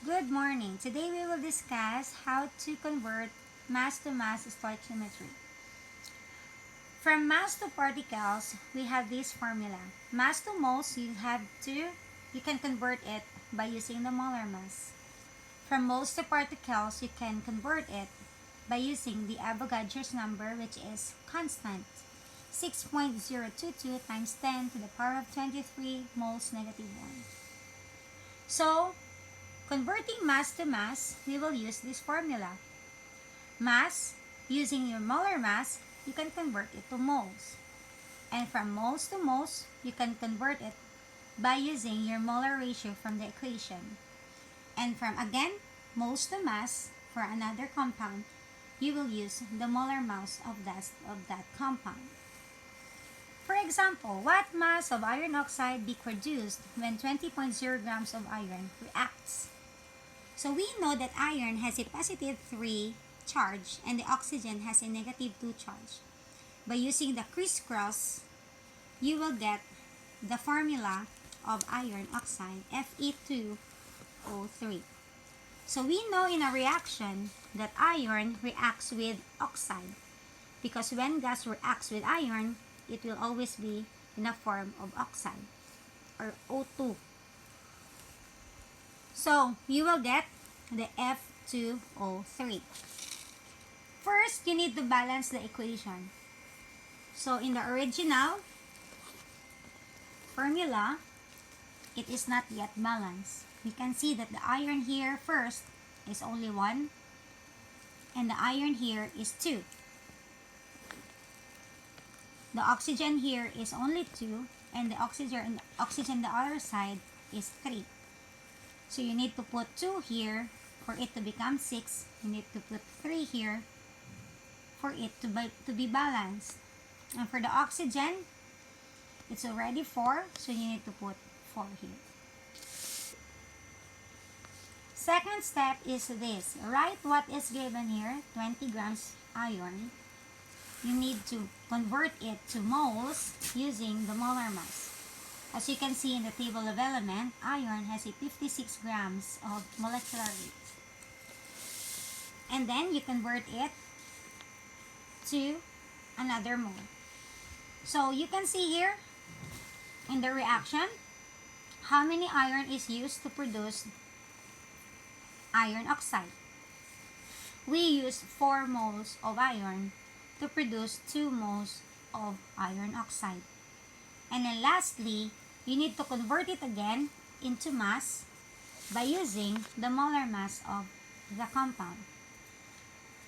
Good morning. Today we will discuss how to convert mass to mass stoichiometry. From mass to particles, we have this formula. Mass to moles, you can convert it by using the molar mass. From moles to particles, you can convert it by using the Avogadro's number, which is constant. 6.022 times 10 to the power of 23 moles negative 1. So, converting mass to mass, we will use this formula. Mass, using your molar mass, you can convert it to moles. And from moles to moles, you can convert it by using your molar ratio from the equation. And from, again, moles to mass, for another compound, you will use the molar mass of that compound. For example, what mass of iron oxide be produced when 20.0 grams of iron reacts? So we know that iron has a positive 3 charge and the oxygen has a negative 2 charge. By using the crisscross, you will get the formula of iron oxide, Fe2O3. So we know in a reaction that iron reacts with oxide because when gas reacts with iron, it will always be in a form of oxide or O2. So you will get the F2O3. First, you need to balance the equation. So in the original formula, it is not yet balanced. We can see that the iron here first is only 1 and the iron here is 2. The oxygen here is only 2 and the oxygen on the other side is 3. So you need to put 2 here for it to become 6. You need to put 3 here for it to be balanced. And for the oxygen, it's already 4, so you need to put 4 here. Second step is this. Write what is given here, 20 grams iron. You need to convert it to moles using the molar mass. As you can see in the table of element, iron has a 56 grams of molecular weight. And then you convert it to another mole. So you can see here in the reaction how many iron is used to produce iron oxide. We use 4 moles of iron to produce 2 moles of iron oxide. And then lastly, you need to convert it again into mass by using the molar mass of the compound.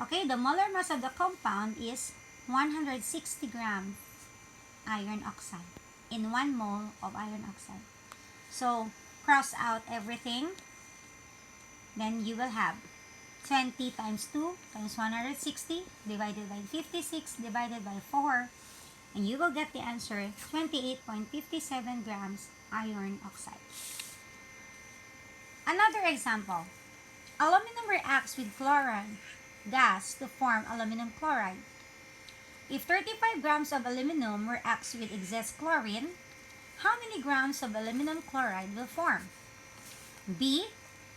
Okay, the molar mass of the compound is 160 grams iron oxide in 1 mole of iron oxide. So, cross out everything. Then you will have 20 times 2 times 160 divided by 56 divided by 4. And you will get the answer, 28.57 grams iron oxide. Another example. Aluminum reacts with chlorine gas to form aluminum chloride. If 35 grams of aluminum reacts with excess chlorine, how many grams of aluminum chloride will form? B.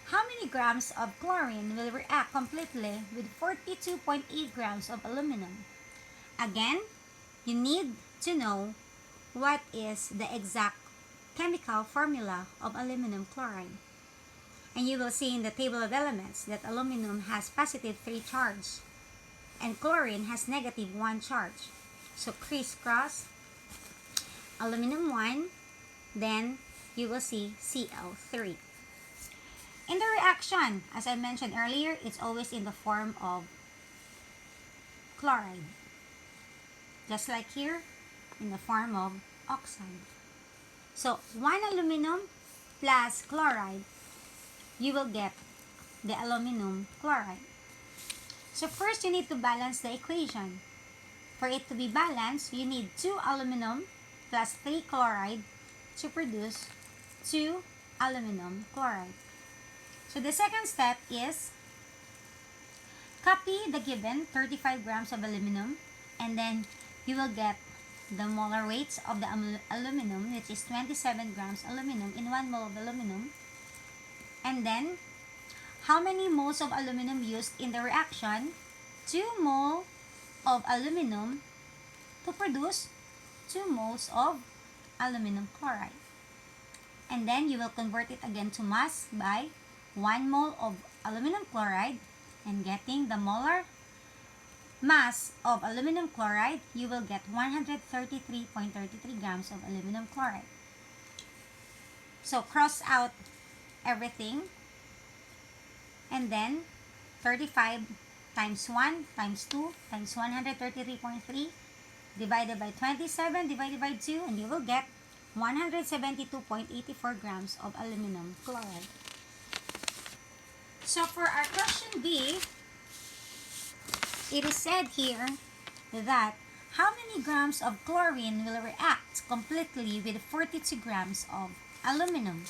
How many grams of chlorine will react completely with 42.8 grams of aluminum? Again, you need to know what is the exact chemical formula of aluminum chloride. And you will see in the table of elements that aluminum has positive 3 charge and chlorine has negative 1 charge. So crisscross aluminum 1, then you will see Cl3. In the reaction, as I mentioned earlier, it's always in the form of chloride. Just like here, in the form of oxide. So, 1 aluminum plus chloride, you will get the aluminum chloride. So, first you need to balance the equation. For it to be balanced, you need 2 aluminum plus 3 chloride to produce 2 aluminum chloride. So, the second step is copy the given 35 grams of aluminum and then you will get the molar weights of the aluminum, which is 27 grams aluminum in 1 mole of aluminum. And then how many moles of aluminum used in the reaction? 2 mole of aluminum to produce 2 moles of aluminum chloride. And then you will convert it again to mass by 1 mole of aluminum chloride, and getting the molar mass of aluminum chloride, you will get 133.33 grams of aluminum chloride. So cross out everything, and then 35 times 1 times 2 times 133.3 divided by 27 divided by 2, and you will get 172.84 grams of aluminum chloride. So for our question B, it is said here that how many grams of chlorine will react completely with 42 grams of aluminum?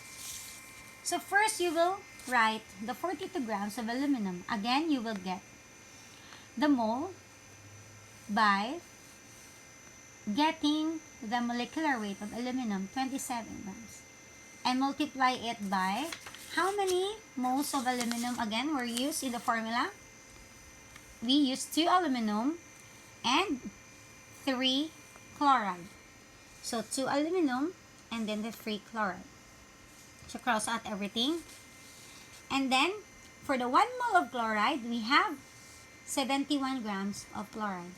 So first you will write the 42 grams of aluminum. Again, you will get the mole by getting the molecular weight of aluminum, 27 grams, and multiply it by how many moles of aluminum again were used in the formula? We used 2 aluminum and 3 chloride. So 2 aluminum and then the 3 chloride. So cross out everything. And then for the 1 mole of chloride, we have 71 grams of chloride.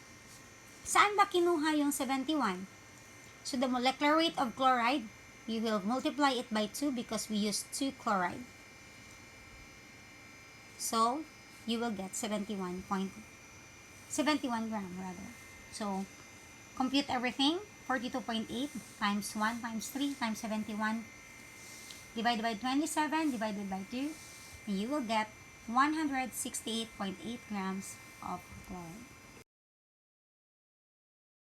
Saan ba kinuha yung 71? So the molecular weight of chloride, you will multiply it by 2 because we used 2 chloride. So you will get 71 gram rather. So compute everything. 42.8 times 1 times 3 times 71 divided by 27 divided by 2, and you will get 168.8 grams of chloride.